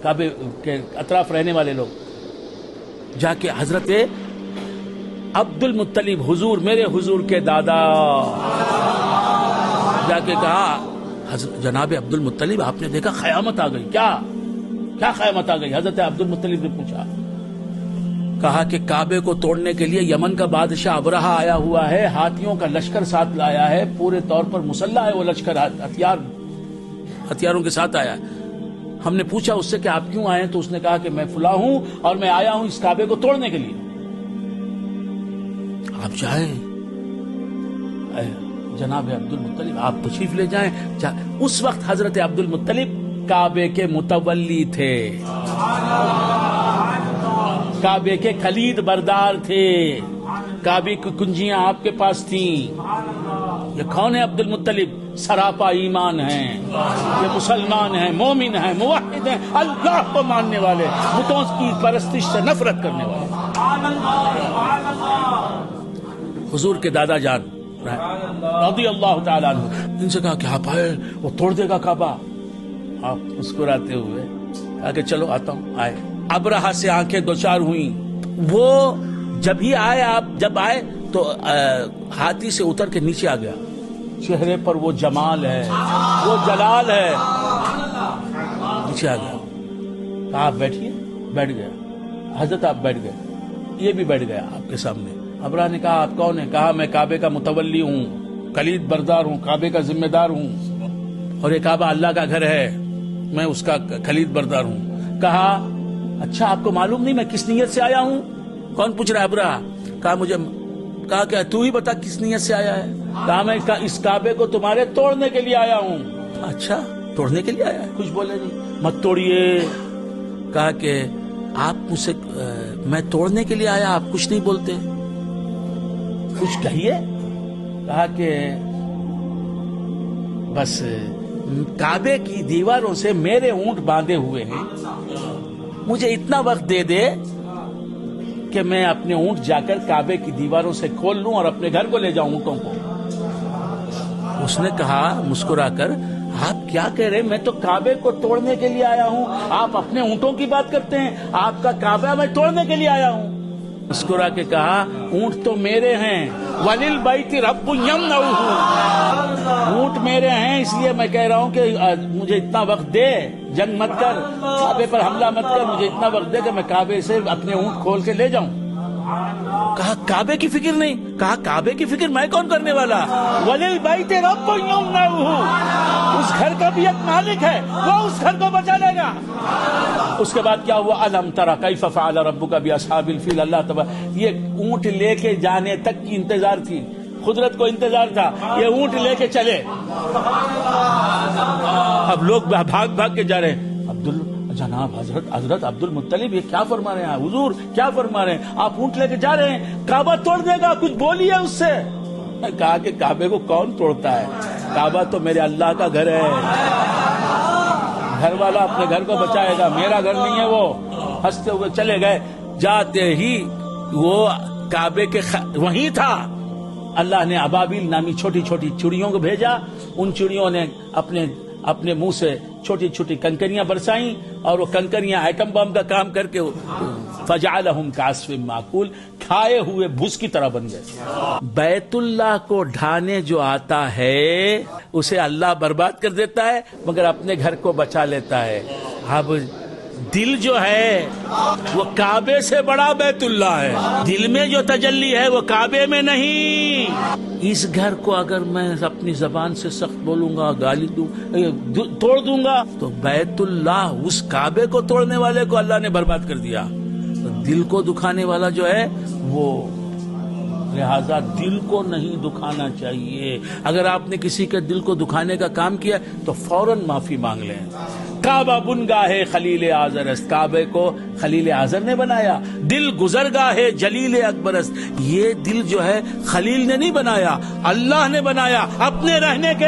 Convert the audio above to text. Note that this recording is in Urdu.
کعبے کے اطراف رہنے والے لوگ جا کے حضرت عبد المطلب حضور میرے حضور کے دادا جا کے کہا جناب عبد المطلب آپ نے دیکھا قیامت آ گئی کیا قیامت آ گئی؟ حضرت عبد المطلب نے پوچھا، کہا کہ کعبے کو توڑنے کے لیے یمن کا بادشاہ ابرہا آیا ہوا ہے، ہاتھیوں کا لشکر ساتھ لایا ہے، پورے طور پر مسلح ہے وہ لشکر، ہتھیاروں کے ساتھ آیا ہے۔ ہم نے پوچھا اس سے کہ آپ کیوں آئے ہیں تو اس نے کہا کہ میں فلاں ہوں اور میں آیا ہوں اس کعبے کو توڑنے کے لیے۔ آپ چاہیں جناب عبد المطلب آپ تشریف لے جائیں۔ اس وقت حضرت عبد المطلب کعبے کے متولی تھے، کعبے کے خلید بردار تھے، کعبے کی کنجیاں آپ کے پاس تھیں۔ یہ کون ہے عبد المطلب؟ سراپا ایمان ہیں، یہ مسلمان ہیں، مومن ہیں، موحد ہیں، اللہ کو ماننے والے، بتوں کی پرستش سے نفرت کرنے والے۔ حضور کے دادا جان رضی اللہ تعالیٰ عنہ ان سے کہا کہ آپ آئے وہ توڑ دے گا کعبہ؟ آپ مسکراتے ہوئے کہا کہ چلو آتا ہوں۔ آئے، ابرہا سے آنکھیں دوچار ہوئیں۔ وہ جب ہی آئے، آپ جب آئے تو ہاتھی سے اتر کے نیچے آ گیا، چہرے پر وہ جمال ہے، وہ جلال ہے، نیچے آ گیا، کہا آپ بیٹھیے، بیٹھ گیا۔ حضرت آپ بیٹھ گئے، یہ بھی بیٹھ گیا آپ کے سامنے۔ ابرہا نے کہا آپ کون ہیں؟ کہا میں کعبے کا متولی ہوں، خلید بردار ہوں، کعبے کا ذمہ دار ہوں، اور یہ کعبہ اللہ کا گھر ہے، میں اس کا خلید بردار ہوں۔ کہا اچھا آپ کو معلوم نہیں میں کس نیت سے آیا ہوں؟ کون پوچھ رہا ہے؟ ابرہا۔ کہا کہ تو ہی بتا کس نیت سے آیا ہے؟ کہا میں اس کعبے کو تمہارے توڑنے کے لیے آیا ہوں۔ اچھا توڑنے کے لیے آیا ہے؟ کچھ بولے نہیں، مت توڑیے۔ کہا کہ آپ مجھ سے میں توڑنے کے لیے آیا، آپ کچھ نہیں بولتے، کچھ کہیے۔ کہا کہ بس کعبے کی دیواروں سے میرے اونٹ باندھے ہوئے ہیں، مجھے اتنا وقت دے دے کہ میں اپنے اونٹ جا کر کعبے کی دیواروں سے کھول لوں اور اپنے گھر کو لے جاؤں اونٹوں کو۔ اس نے کہا مسکرا کر آپ کیا کہہ رہے ہیں؟ میں تو کعبے کو توڑنے کے لیے آیا ہوں، آپ اپنے اونٹوں کی بات کرتے ہیں، آپ کا کعبہ میں توڑنے کے لیے آیا ہوں۔ مسکرا کے کہا اونٹ تو میرے ہیں، وَلِلْبَيْتِ رَبٌّ يَمْنَعُهُ، اونٹ میرے ہیں، اس لیے میں کہہ رہا ہوں کہ مجھے اتنا وقت دے، جنگ مت کر، کعبے پر حملہ مت کر، مجھے اتنا وقت دے کہ میں کعبے سے اپنے اونٹ کھول کے لے جاؤں۔ کہا کعبے کی فکر نہیں؟ کہا کعبے کی فکر میں کون کرنے والا؟ وَلِلْبَيْتِ رَبٌّ يَمْنَعُهُ، اس گھر کا بھی ایک مالک ہے، وہ اس گھر کو بچا لے گا۔ اس کے بعد کیا ہوا؟ أَلَمْ تَرَ كَيْفَ فَعَلَ رَبُّكَ بِأَصْحَابِ الْفِيلِ، اللہ تبارک، یہ اونٹ لے کے جانے تک کی انتظار تھی، قدرت کو انتظار تھا، یہ اونٹ لے کے چلے۔ اب لوگ بھاگ بھاگ کے جا رہے ہیں، جناب حضرت عبد المطلب یہ کیا فرما رہے ہیں؟ حضور کیا فرما رہے ہیں؟ آپ اونٹ لے کے جا رہے ہیں، کعبہ توڑ دے گا، کچھ بولیے اس سے۔ کہا کہ کعبے کو کون توڑتا ہے؟ کعبہ تو میرے اللہ کا گھر ہے، گھر والا اپنے گھر کو بچائے گا، میرا گھر نہیں ہے وہ۔ ہنستے ہوئے چلے گئے، جاتے ہی وہ کعبے کے وہیں تھا، اللہ نے ابابیل نامی چھوٹی چھوٹی چڑیوں کو بھیجا، ان چڑیوں نے اپنے منہ سے چھوٹی چھوٹی کنکریاں برسائیں، اور وہ کنکریاں ایٹم بم کا کام کر کے فجعلہم کعصف مأکول، کھائے ہوئے بھس کی طرح بن گئے۔ بیت اللہ کو ڈھانے جو آتا ہے اسے اللہ برباد کر دیتا ہے، مگر اپنے گھر کو بچا لیتا ہے۔ اب دل جو ہے وہ کعبے سے بڑا بیت اللہ ہے، دل میں جو تجلی ہے وہ کعبے میں نہیں۔ اس گھر کو اگر میں اپنی زبان سے سخت بولوں گا، گالی دوں، توڑ دوں گا، تو بیت اللہ، اس کعبے کو توڑنے والے کو اللہ نے برباد کر دیا۔ دل کو دکھانے والا جو ہے وہ، لہذا دل کو نہیں دکھانا چاہیے۔ اگر آپ نے کسی کے دل کو دکھانے کا کام کیا تو فوراً معافی مانگ لیں۔ کعبہ بنگاہ خلیل آذر است، کعبے کو خلیل آذر نے بنایا۔ دل گزرگاہ جلیل اکبر است، یہ دل جو ہے خلیل نے نہیں بنایا، اللہ نے بنایا اپنے رہنے کے